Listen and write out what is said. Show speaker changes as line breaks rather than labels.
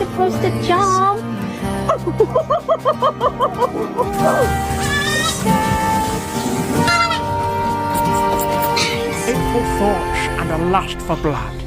supposed to jump.
Hateful thoughts and a lust for blood.